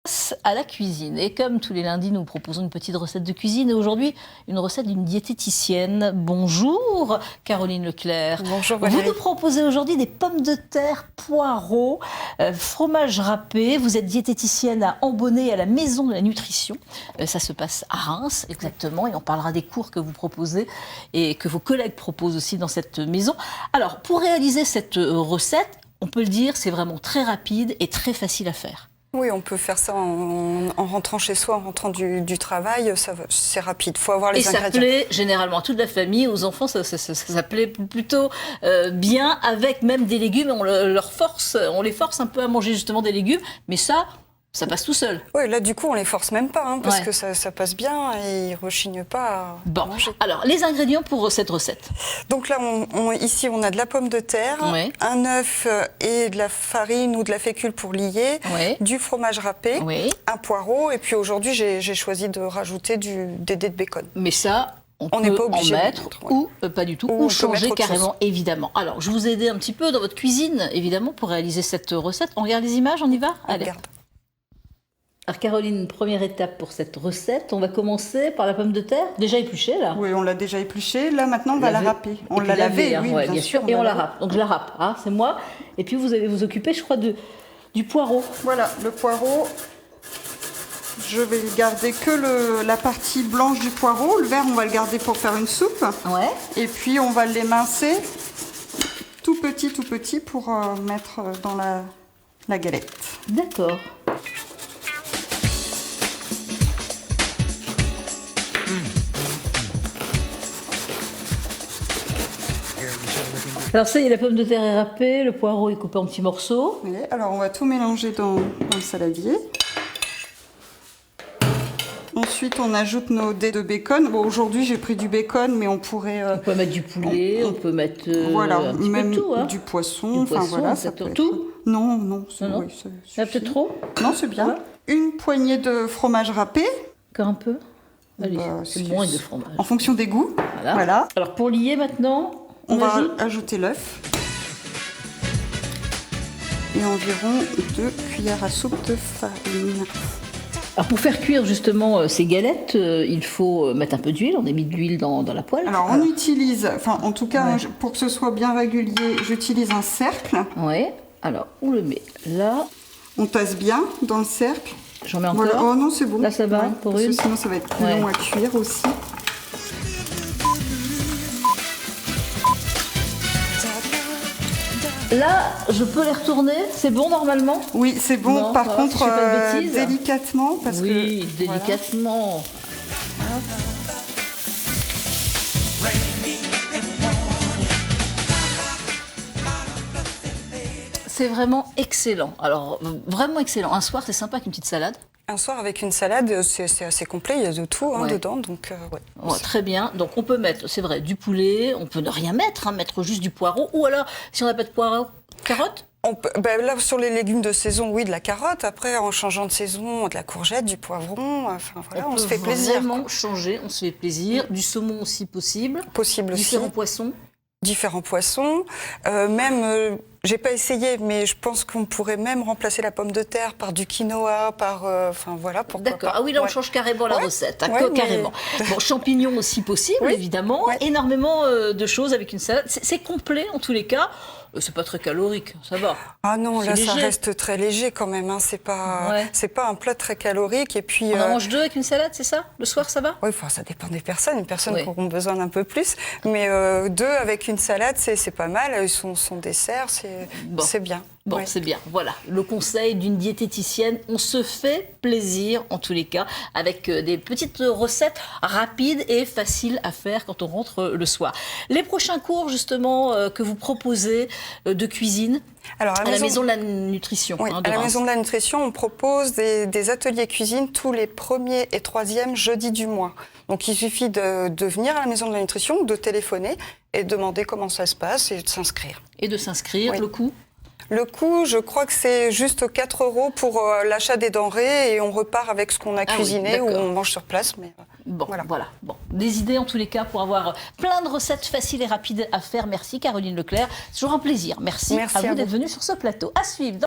Place à la cuisine. Et comme tous les lundis, nous proposons une petite recette de cuisine. Et aujourd'hui, une recette d'une diététicienne. Bonjour Caroline Leclerc. Bonjour Valérie. Vous nous proposez aujourd'hui des pommes de terre, poireaux, fromage râpé. Vous êtes diététicienne à Ambonnet, à la Maison de la Nutrition. Ça se passe à Reims, exactement. Et on parlera des cours que vous proposez et que vos collègues proposent aussi dans cette maison. Alors, pour réaliser cette recette, on peut le dire, c'est vraiment très rapide et très facile à faire. Oui, on peut faire ça en rentrant chez soi, en rentrant du travail, c'est rapide, il faut avoir les ingrédients. Et ça plaît généralement à toute la famille, aux enfants, ça plaît plutôt bien, avec même des légumes, on les force un peu à manger justement des légumes, mais ça passe tout seul. Oui, là du coup on les force même pas, parce ouais. que ça passe bien et ils rechignent pas à manger. Alors les ingrédients pour cette recette. Donc là, ici on a de la pomme de terre, ouais. un œuf et de la farine ou de la fécule pour lier, ouais. du fromage râpé, ouais. un poireau et puis aujourd'hui j'ai choisi de rajouter des dés de bacon. Mais ça... On n'est peut pas obligé en mettre ou pas du tout, ou changer carrément, évidemment. Alors, je vous ai aidé un petit peu dans votre cuisine, évidemment, pour réaliser cette recette. On regarde les images, on y va? Allez. Regarde. Alors Caroline, première étape pour cette recette, on va commencer par la pomme de terre, déjà épluchée là. Oui, on l'a déjà épluchée, là maintenant on va la râper. On l'a lavée, hein, oui, ouais, bien sûr, et on la râpe. Donc je la râpe, hein, c'est moi. Et puis vous allez vous occuper, je crois, du poireau. Voilà, le poireau, je vais garder que la partie blanche du poireau. Le vert, on va le garder pour faire une soupe. Ouais. Et puis on va l'émincer tout petit pour mettre dans la galette. D'accord. Alors ça y est, la pomme de terre est râpée, le poireau est coupé en petits morceaux. Oui, alors on va tout mélanger dans le saladier. Ensuite, on ajoute nos dés de bacon. Bon, aujourd'hui, j'ai pris du bacon, mais on pourrait... on peut mettre du poulet, on peut mettre voilà, un petit même peu de tout. Hein. Du poisson, enfin voilà, ça peut tout. Non, c'est non. Oui, ça peut-être trop? Non, c'est bien. Voilà. Une poignée de fromage râpé. Encore un peu? Allez, c'est bon, et de fromage. En fonction des goûts. Voilà. Alors, pour lier maintenant... On va ajouter l'œuf et environ 2 cuillères à soupe de farine. Alors pour faire cuire justement ces galettes, il faut mettre un peu d'huile. On a mis de l'huile dans la poêle. Alors on utilise, enfin en tout cas pour que ce soit bien régulier, j'utilise un cercle. Oui. Alors on le met là. On tasse bien dans le cercle. J'en mets encore. Voilà. Oh non, c'est bon. Là ça va pour parce une. que sinon ça va être plus long à cuire aussi. Là, je peux les retourner, c'est bon normalement? Oui, c'est bon. Non, par contre, si je fais pas de délicatement. Parce oui, délicatement. Voilà. C'est vraiment excellent. Alors, vraiment excellent. Un soir, c'est sympa avec une petite salade. Un soir avec une salade, c'est assez complet, il y a de tout dedans, donc très bien. Donc on peut mettre, c'est vrai, du poulet, on peut ne rien mettre, mettre juste du poireau, ou alors, si on n'a pas de poireau, carotte? On peut, là, sur les légumes de saison, oui, de la carotte. Après, en changeant de saison, de la courgette, du poivron. Enfin, voilà, on se fait plaisir. On peut vraiment changer, on se fait plaisir. Du saumon aussi possible. Possible aussi. Différents poissons. Différents poissons. J'ai pas essayé, mais je pense qu'on pourrait même remplacer la pomme de terre par du quinoa, enfin voilà, pourquoi pas. D'accord. Ah oui, là on change carrément la recette, carrément. Bon, champignons aussi possible, évidemment. Énormément de choses avec une salade. C'est complet en tous les cas. C'est pas très calorique, ça va. Ah non, là ça reste très léger quand même. C'est pas un plat très calorique. Et puis on en mange 2 avec une salade, c'est ça? Le soir, ça va? Oui, enfin ça dépend des personnes. Une personne qui auront besoin d'un peu plus, mais 2 avec une salade, c'est pas mal. Son dessert, c'est bien. Bon, c'est bien. Voilà, le conseil d'une diététicienne. On se fait plaisir, en tous les cas, avec des petites recettes rapides et faciles à faire quand on rentre le soir. Les prochains cours, justement, que vous proposez de cuisine à la Maison de la Nutrition. Oui, à la Maison de la Nutrition, on propose des ateliers cuisine tous les 1er et 3e jeudis du mois. Donc, il suffit de venir à la Maison de la Nutrition, de téléphoner et de demander comment ça se passe et de s'inscrire. Et de s'inscrire, le coût? Le coût, je crois que c'est juste 4 € pour l'achat des denrées et on repart avec ce qu'on a cuisiné ou on mange sur place. Mais voilà. Bon, des idées en tous les cas pour avoir plein de recettes faciles et rapides à faire. Merci Caroline Leclerc, c'est toujours un plaisir. Merci à vous d'être venue sur ce plateau. À suivre.